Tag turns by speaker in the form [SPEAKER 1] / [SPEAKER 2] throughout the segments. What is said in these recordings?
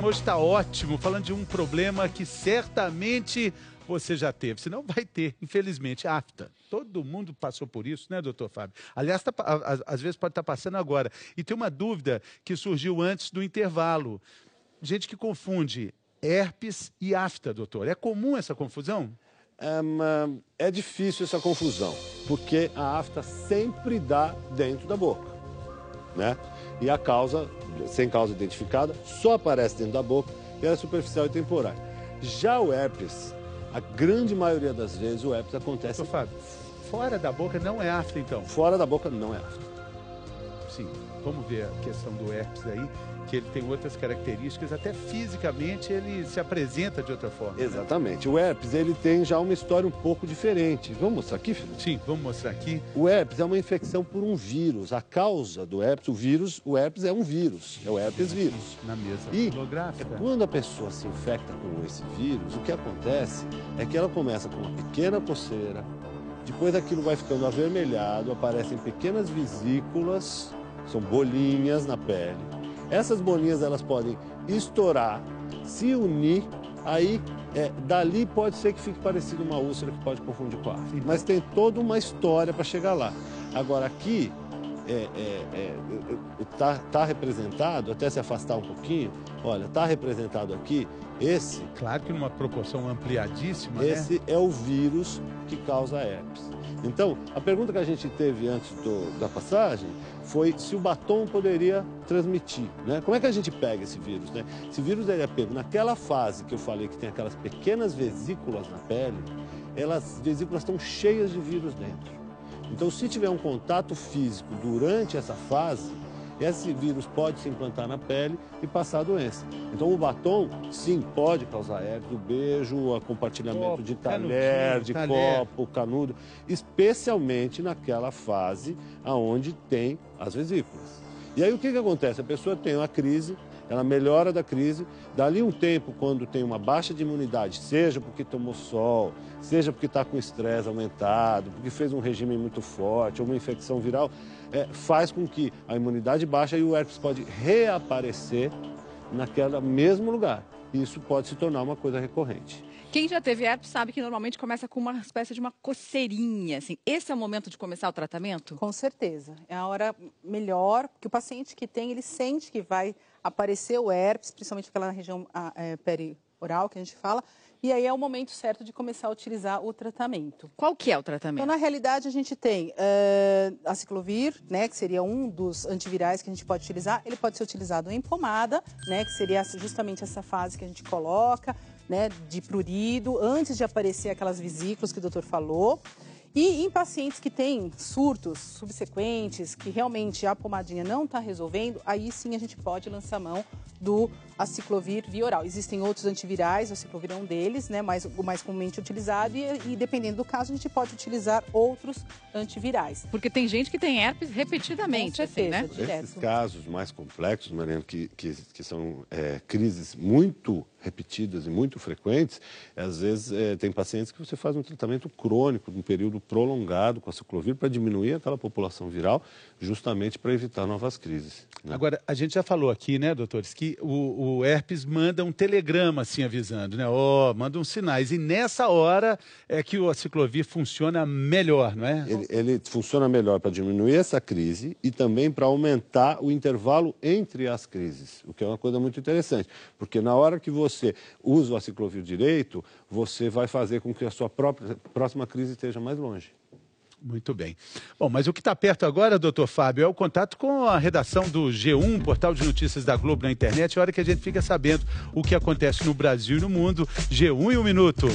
[SPEAKER 1] Hoje está ótimo, falando de um problema que certamente você já teve, senão vai ter, infelizmente, afta. Todo mundo passou por isso, né, doutor Fábio? Aliás, às vezes pode estar passando agora. E tem uma dúvida que surgiu antes do intervalo. Gente que confunde herpes e afta, doutor. É comum essa confusão?
[SPEAKER 2] É difícil essa confusão, porque a afta sempre dá dentro da boca, né? E a causa, sem causa identificada, só aparece dentro da boca e é superficial e temporária. Já o herpes, a grande maioria das vezes o herpes acontece...
[SPEAKER 1] Doutor Fábio, fora da boca não é afta, então?
[SPEAKER 2] Fora da boca não é afta.
[SPEAKER 1] Sim, vamos ver a questão do herpes aí, que ele tem outras características, até fisicamente ele se apresenta de outra forma.
[SPEAKER 2] Exatamente. Né? O herpes, ele tem já uma história um pouco diferente. Vamos mostrar aqui, filho?
[SPEAKER 1] Sim, vamos mostrar aqui.
[SPEAKER 2] O herpes é uma infecção por um vírus. A causa do herpes, o herpes é um vírus, é o herpes vírus.
[SPEAKER 1] Na mesa
[SPEAKER 2] e
[SPEAKER 1] holográfica.
[SPEAKER 2] Quando a pessoa se infecta com esse vírus, o que acontece é que ela começa com uma pequena coceira, depois aquilo vai ficando avermelhado, aparecem pequenas vesículas, são bolinhas na pele. Essas bolinhas elas podem estourar, se unir, aí dali pode ser que fique parecido uma úlcera que pode confundir com afta. Mas tem toda uma história para chegar lá. Agora aqui tá representado, até se afastar um pouquinho, olha, tá representado aqui esse...
[SPEAKER 1] Claro que numa proporção ampliadíssima,
[SPEAKER 2] esse
[SPEAKER 1] né?
[SPEAKER 2] é o vírus que causa herpes. Então, a pergunta que a gente teve antes da passagem foi se o batom poderia transmitir, né? Como é que a gente pega esse vírus, né? Esse vírus ele é pego naquela fase que eu falei que tem aquelas pequenas vesículas na pele, as vesículas estão cheias de vírus dentro. Então, se tiver um contato físico durante essa fase, esse vírus pode se implantar na pele e passar a doença. Então, o batom, sim, pode causar herpes, o beijo, o compartilhamento de talher, de copo, canudo, especialmente naquela fase onde tem as vesículas. E aí, o que acontece? A pessoa tem uma crise, ela melhora da crise, dali um tempo, quando tem uma baixa de imunidade, seja porque tomou sol, seja porque está com estresse aumentado, porque fez um regime muito forte, ou uma infecção viral, faz com que a imunidade baixe e o herpes pode reaparecer naquele mesmo lugar. Isso pode se tornar uma coisa recorrente.
[SPEAKER 3] Quem já teve herpes sabe que normalmente começa com uma espécie de uma coceirinha, assim. Esse é o momento de começar o tratamento?
[SPEAKER 4] Com certeza. É a hora melhor, que o paciente que tem, ele sente que vai aparecer o herpes, principalmente aquela região perioral que a gente fala, e aí é o momento certo de começar a utilizar o tratamento.
[SPEAKER 3] Qual que é o tratamento?
[SPEAKER 4] Então, na realidade, a gente tem aciclovir, né, que seria um dos antivirais que a gente pode utilizar. Ele pode ser utilizado em pomada, né, que seria justamente essa fase que a gente coloca, né, de prurido, antes de aparecer aquelas vesículas que o doutor falou. E em pacientes que têm surtos subsequentes, que realmente a pomadinha não está resolvendo, aí sim a gente pode lançar mão do aciclovir via oral. Existem outros antivirais, o aciclovir é um deles, né, o mais comumente utilizado, e dependendo do caso a gente pode utilizar outros antivirais.
[SPEAKER 3] Porque tem gente que tem herpes repetidamente,
[SPEAKER 4] com certeza,
[SPEAKER 3] assim, né?
[SPEAKER 4] direto.
[SPEAKER 2] Esses casos mais complexos, Mariana, que são crises muito repetidas e muito frequentes, às vezes tem pacientes que você faz um tratamento crônico, um período prolongado com aciclovir para diminuir aquela população viral, justamente para evitar novas crises. Né?
[SPEAKER 1] Agora, a gente já falou aqui, né, doutores, que o herpes manda um telegrama, assim, avisando, né? Manda uns sinais. E nessa hora é que o aciclovir funciona melhor, não é?
[SPEAKER 2] Ele funciona melhor para diminuir essa crise e também para aumentar o intervalo entre as crises, o que é uma coisa muito interessante, porque na hora que você usa o aciclovir direito, você vai fazer com que a sua próxima crise esteja mais longe.
[SPEAKER 1] Muito bem. Bom, mas o que está perto agora, doutor Fábio, é o contato com a redação do G1, portal de notícias da Globo na internet, a hora que a gente fica sabendo o que acontece no Brasil e no mundo. G1 em um minuto.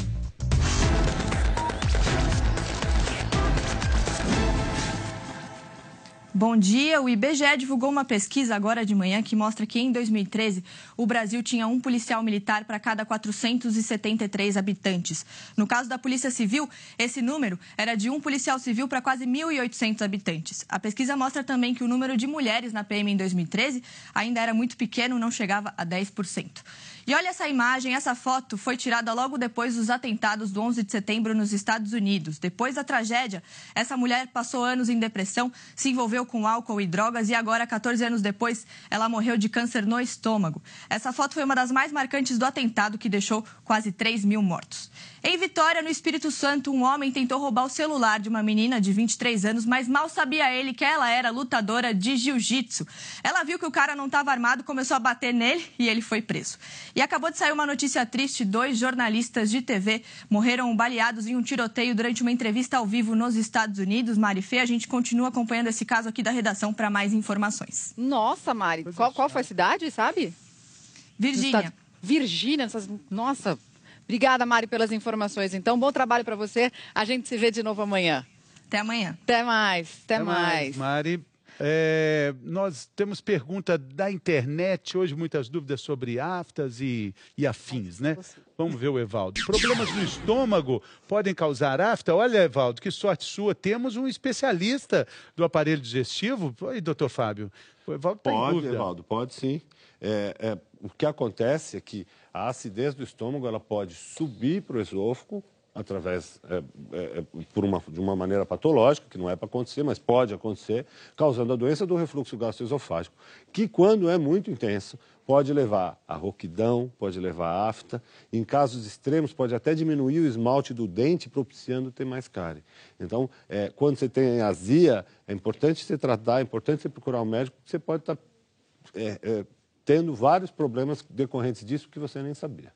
[SPEAKER 5] Bom dia, o IBGE divulgou uma pesquisa agora de manhã que mostra que em 2013 o Brasil tinha um policial militar para cada 473 habitantes. No caso da Polícia Civil, esse número era de um policial civil para quase 1.800 habitantes. A pesquisa mostra também que o número de mulheres na PM em 2013 ainda era muito pequeno, não chegava a 10%. E olha essa imagem, essa foto foi tirada logo depois dos atentados do 11 de setembro nos Estados Unidos. Depois da tragédia, essa mulher passou anos em depressão, se envolveu com álcool e drogas e agora, 14 anos depois, ela morreu de câncer no estômago. Essa foto foi uma das mais marcantes do atentado que deixou quase 3 mil mortos. Em Vitória, no Espírito Santo, um homem tentou roubar o celular de uma menina de 23 anos, mas mal sabia ele que ela era lutadora de jiu-jitsu. Ela viu que o cara não estava armado, começou a bater nele e ele foi preso. E acabou de sair uma notícia triste: 2 jornalistas de TV morreram baleados em um tiroteio durante uma entrevista ao vivo nos Estados Unidos. Mari Fê, a gente continua acompanhando esse caso aqui da redação para mais informações.
[SPEAKER 3] Nossa, Mari, qual foi a cidade, sabe?
[SPEAKER 5] Virgínia.
[SPEAKER 3] Virgínia, nossa. Obrigada, Mari, pelas informações. Então, bom trabalho para você. A gente se vê de novo amanhã.
[SPEAKER 5] Até amanhã.
[SPEAKER 3] Até mais. Até mais.
[SPEAKER 1] Mari. Nós temos pergunta da internet hoje, muitas dúvidas sobre aftas e afins, né? Vamos ver o Evaldo. Problemas no estômago podem causar afta? Olha, Evaldo, que sorte sua. Temos um especialista do aparelho digestivo. Oi, doutor Fábio. O Evaldo está em dúvida.
[SPEAKER 2] Evaldo, pode sim. O que acontece é que a acidez do estômago ela pode subir para o esôfago através de uma maneira patológica, que não é para acontecer, mas pode acontecer, causando a doença do refluxo gastroesofágico, que quando é muito intenso pode levar a rouquidão, pode levar a afta, em casos extremos pode até diminuir o esmalte do dente, propiciando ter mais cárie. Então, quando você tem azia, é importante você tratar, é importante você procurar um médico, porque você pode estar tendo vários problemas decorrentes disso que você nem sabia.